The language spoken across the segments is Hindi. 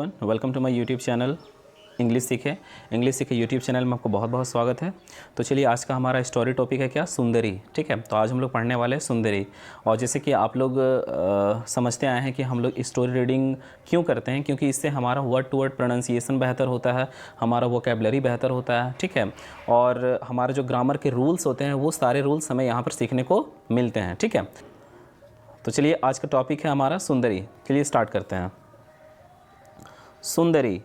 Everyone, welcome to my YouTube channel English सीखे यूट्यूब चैनल में आपको बहुत बहुत स्वागत है। तो चलिए, आज का हमारा स्टोरी टॉपिक है क्या, सुंदरी। ठीक है, तो आज हम लोग पढ़ने वाले हैं सुंदरी। और जैसे कि आप लोग समझते आए हैं कि हम लोग स्टोरी रीडिंग क्यों करते हैं, क्योंकि इससे हमारा वर्ड टू वर्ड प्रोनाउंसिएशन बेहतर होता है, हमारा वोकैबुलरी बेहतर होता है। ठीक है, और हमारे जो ग्रामर के रूल्स होते हैं वो सारे रूल्स हमें यहाँ पर सीखने को मिलते हैं। ठीक है, तो चलिए, आज का टॉपिक है हमारा सुंदरी। चलिए स्टार्ट करते हैं। सुंदरी,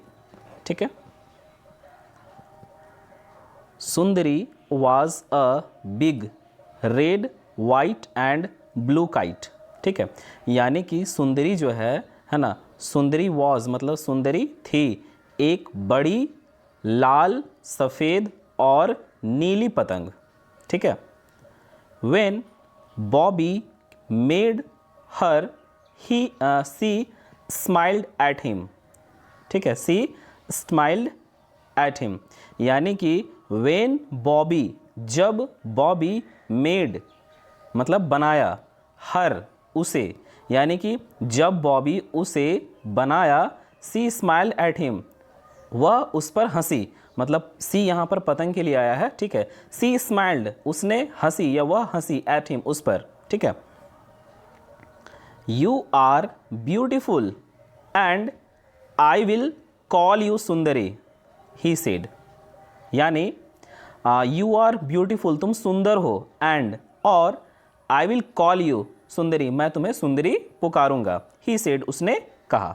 ठीक है। सुंदरी was a big red white and blue kite. ठीक है, यानी कि सुंदरी जो है ना, सुंदरी वॉज मतलब सुंदरी थी एक बड़ी लाल सफ़ेद और नीली पतंग। ठीक है। When Bobby made her he she smiled at him. ठीक है, सी स्माइल्ड एट हिम, यानी कि व्हेन बॉबी, जब बॉबी मेड मतलब बनाया, हर उसे, यानी कि जब बॉबी उसे बनाया, सी स्माइल्ड एट हिम वह उस पर हंसी, मतलब सी यहाँ पर पतंग के लिए आया है। ठीक है, सी स्माइल्ड उसने हंसी या वह हंसी, एट हिम उस पर। ठीक है। You are beautiful and I will call you Sundari, he said, यानी यू आर ब्यूटिफुल तुम सुंदर हो, एंड और आई विल कॉल यू सुंदरी मैं तुम्हें सुंदरी पुकारूंगा, ही सेड उसने कहा।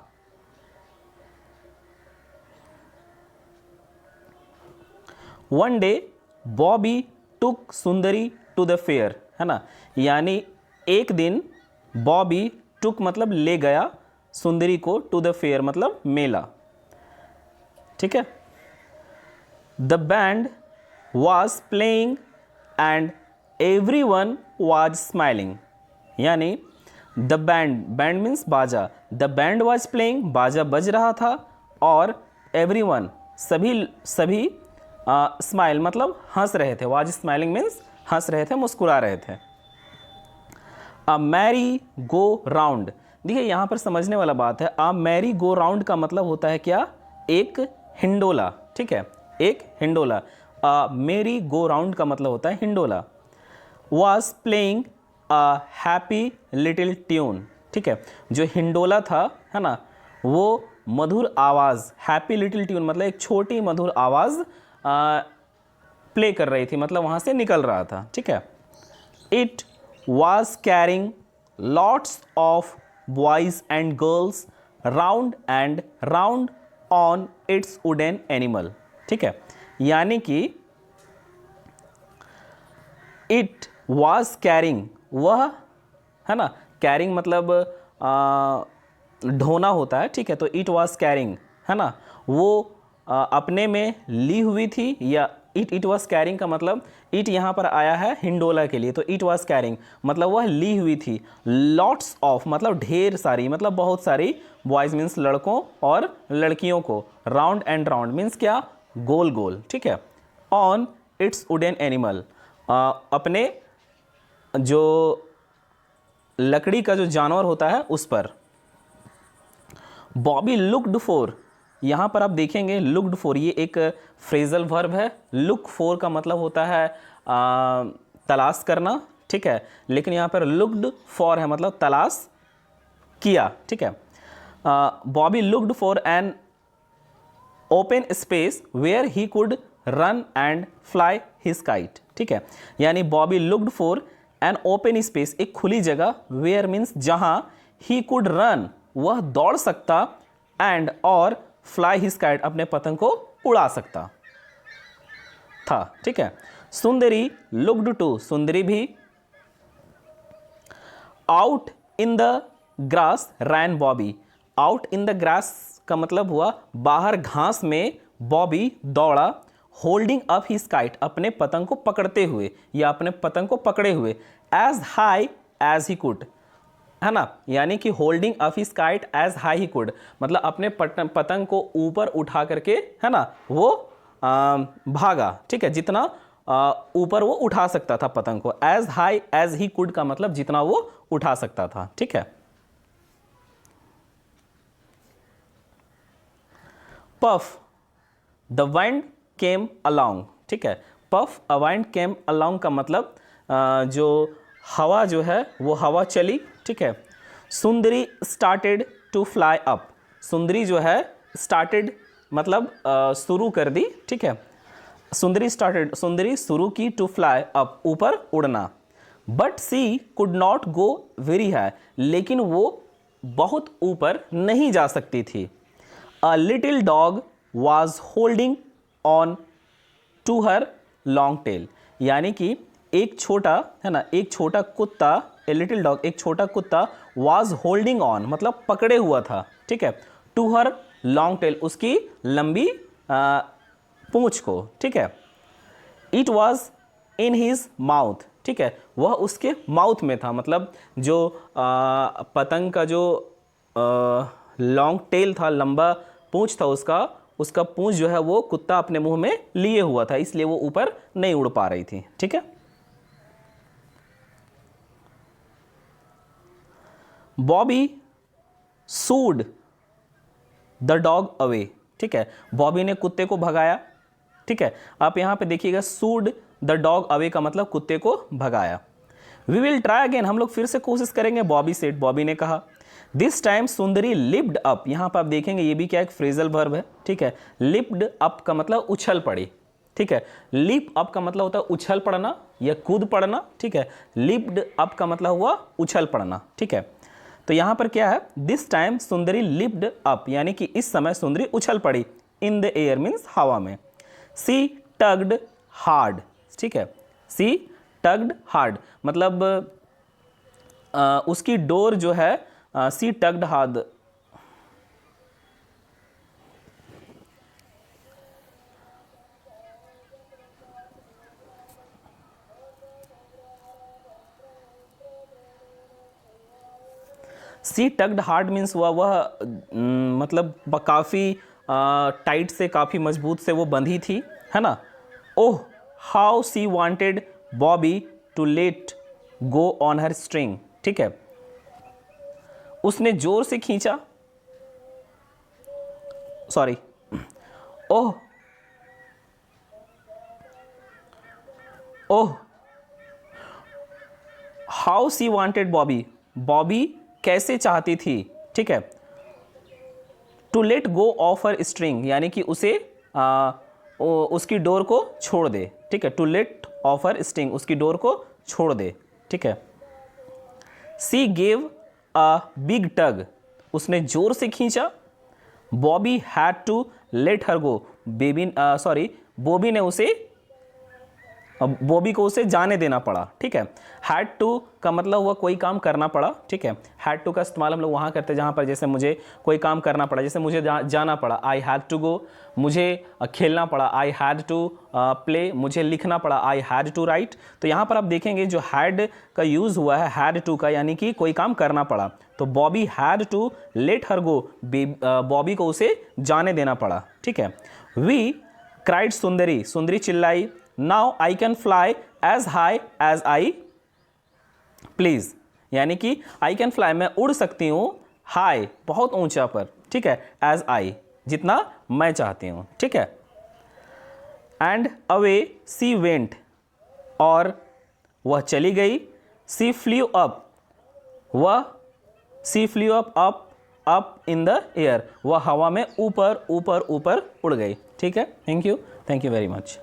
One day Bobby took Sundari to the fair, है ना, यानी एक दिन बॉबी टुक मतलब ले गया, सुंदरी को टू द फेयर मतलब मेला। ठीक है। The band was playing and every one was smiling, यानी द बैंड, बैंड मीन्स बाजा, द बैंड वॉज प्लेइंग बाजा बज रहा था, और एवरी वन सभी स्माइल मतलब हंस रहे थे, वॉज स्माइलिंग मीन्स हंस रहे थे, मुस्कुरा रहे थे। अ मैरी गो राउंड, देखिए यहाँ पर समझने वाला बात है। अ मैरी गो राउंड का मतलब होता है क्या, एक हिंडोला। ठीक है, एक हिंडोला। अ मैरी गो राउंड का मतलब होता है Hindola. Was playing a happy little tune. ठीक है, जो हिंडोला था, है ना, वो मधुर आवाज़, हैप्पी लिटिल ट्यून मतलब एक छोटी मधुर आवाज़ प्ले कर रही थी, मतलब वहाँ से निकल रहा था। ठीक है। It was carrying lots of boys and girls round and round on its wooden animal। ठीक है, यानी कि it was carrying, वह, है ना, carrying मतलब ढोना होता है। ठीक है, तो it was carrying, है ना, वो अपने में ली हुई थी, या इट वॉज कैरिंग का मतलब इट यहाँ पर आया है हिंडोला के लिए, तो इट वॉज कैरिंग मतलब वह ली हुई थी। लॉट्स ऑफ मतलब ढेर सारी, मतलब बहुत सारी, बॉयज़ मीन्स लड़कों और लड़कियों को, राउंड एंड राउंड मीन्स क्या, गोल गोल। ठीक है। ऑन इट्स वुडन एनिमल, अपने जो लकड़ी का जो जानवर होता है उस पर। बॉबी लुक्ड फॉर, यहाँ पर आप देखेंगे लुक्ड फॉर, ये एक फ्रेजल वर्ब है। लुक फॉर का मतलब होता है तलाश करना। ठीक है, लेकिन यहाँ पर लुक्ड फॉर है मतलब तलाश किया। ठीक है। Bobby looked for an open space where he could run and fly his kite. ठीक है, यानी Bobby looked for an open space, एक खुली जगह, वेयर मीन्स जहां, ही कुड रन वह दौड़ सकता, एंड और फ्लाई हिज काइट अपने पतंग को उड़ा सकता था। ठीक है। सुंदरी लुक्ड टू, सुंदरी भी। Out in the grass ran Bobby, out in the grass का मतलब हुआ बाहर घास में, बॉबी दौड़ा, होल्डिंग अप हिज काइट अपने पतंग को पकड़ते हुए, या अपने पतंग को पकड़े हुए, as high as he could, है ना, यानी कि holding up his kite as high he could मतलब अपने पतंग को ऊपर उठा करके, है ना, वो भागा। ठीक है, जितना ऊपर वो उठा सकता था पतंग को, as high as he could का मतलब जितना वो उठा सकता था। ठीक है। Puff the wind came along, ठीक है। Puff a wind came along का मतलब जो हवा जो है वो हवा चली, ठीक है। सुंदरी स्टार्टेड टू फ्लाई अप, सुंदरी जो है स्टार्टेड मतलब शुरू कर दी, ठीक है। सुंदरी स्टार्टेड, सुंदरी शुरू की टू फ्लाई अप, ऊपर उड़ना। But she could not go very high, लेकिन वो बहुत ऊपर नहीं जा सकती थी। A little dog was holding on to her long tail, यानी कि एक छोटा, है ना, एक छोटा कुत्ता, ए लिटिल डॉग, एक छोटा कुत्ता, वॉज होल्डिंग ऑन मतलब पकड़े हुआ था, ठीक है, टू हर लॉन्ग टेल, उसकी लंबी पूंछ को, ठीक है। It was in his mouth, ठीक है, वह उसके माउथ में था, मतलब जो पतंग का जो लॉन्ग टेल था, लंबा पूंछ था उसका, उसका पूंछ जो है वो कुत्ता अपने मुंह में लिए हुआ था, इसलिए वो ऊपर नहीं उड़ पा रही थी, ठीक है। बॉबी सूड द डॉग अवे, ठीक है, बॉबी ने कुत्ते को भगाया, ठीक है। आप यहां पे देखिएगा, सूड द डॉग अवे का मतलब कुत्ते को भगाया। वी विल ट्राई अगेन, हम लोग फिर से कोशिश करेंगे, बॉबी सेड, बॉबी ने कहा। This time Sundari lipped up, यहां पर आप देखेंगे ये भी क्या एक फ्रेजल वर्ब है, ठीक है। लिप्ड अप का मतलब उछल पड़ी, ठीक है। लिप अप का मतलब होता है उछल पड़ना या कूद पड़ना, ठीक है। लिप्ड अप का मतलब हुआ उछल पड़ना, ठीक है। तो यहां पर क्या है, this time Sundari lipped up, यानी कि इस समय सुंदरी उछल पड़ी, इन द एयर मीन्स हवा में। सी टग्ड हार्ड, ठीक है, सी टग्ड हार्ड मतलब उसकी डोर जो है, सी टग्ड हार्ड, सी टग्ड हार्ड मीन्स वह मतलब काफ़ी टाइट से, काफ़ी मजबूत से वो बंधी थी, है ना। Oh how she wanted Bobby to let go on her string, ठीक है, उसने जोर से खींचा, sorry, oh oh how she wanted Bobby, Bobby कैसे चाहती थी, ठीक है, to let go of her string, यानी कि उसे उसकी डोर को छोड़ दे, ठीक है, to let off her string, उसकी डोर को छोड़ दे, ठीक है। सी गेव अ बिग टग, उसने जोर से खींचा। Bobby had to let her go, Bobby ने उसे, बॉबी को उसे जाने देना पड़ा, ठीक है। हैड टू का मतलब हुआ कोई काम करना पड़ा, ठीक है। हैड टू का इस्तेमाल हम लोग वहाँ करते हैं जहाँ पर जैसे मुझे कोई काम करना पड़ा, जैसे मुझे जाना पड़ा, आई हैड टू गो, मुझे खेलना पड़ा, आई हैड टू प्ले, मुझे लिखना पड़ा, आई हैड टू राइट। तो यहाँ पर आप देखेंगे जो हैड का यूज़ हुआ है हैड टू का, यानी कि कोई काम करना पड़ा, तो Bobby had to let her go, Bobby को उसे जाने देना पड़ा, ठीक है। वी क्राइड सुंदरी, सुंदरी चिल्लाई, now I can fly as high as I please, यानी कि आई कैन फ्लाई, मैं उड़ सकती हूँ, हाई बहुत ऊंचा पर, ठीक है, एज आई जितना मैं चाहती हूँ, ठीक है। एंड अवे सी वेंट, और वह चली गई। सी फ्ल्यू अप, वह she flew up in the air, वह हवा में ऊपर ऊपर ऊपर उड़ गई, ठीक है। Thank you very much.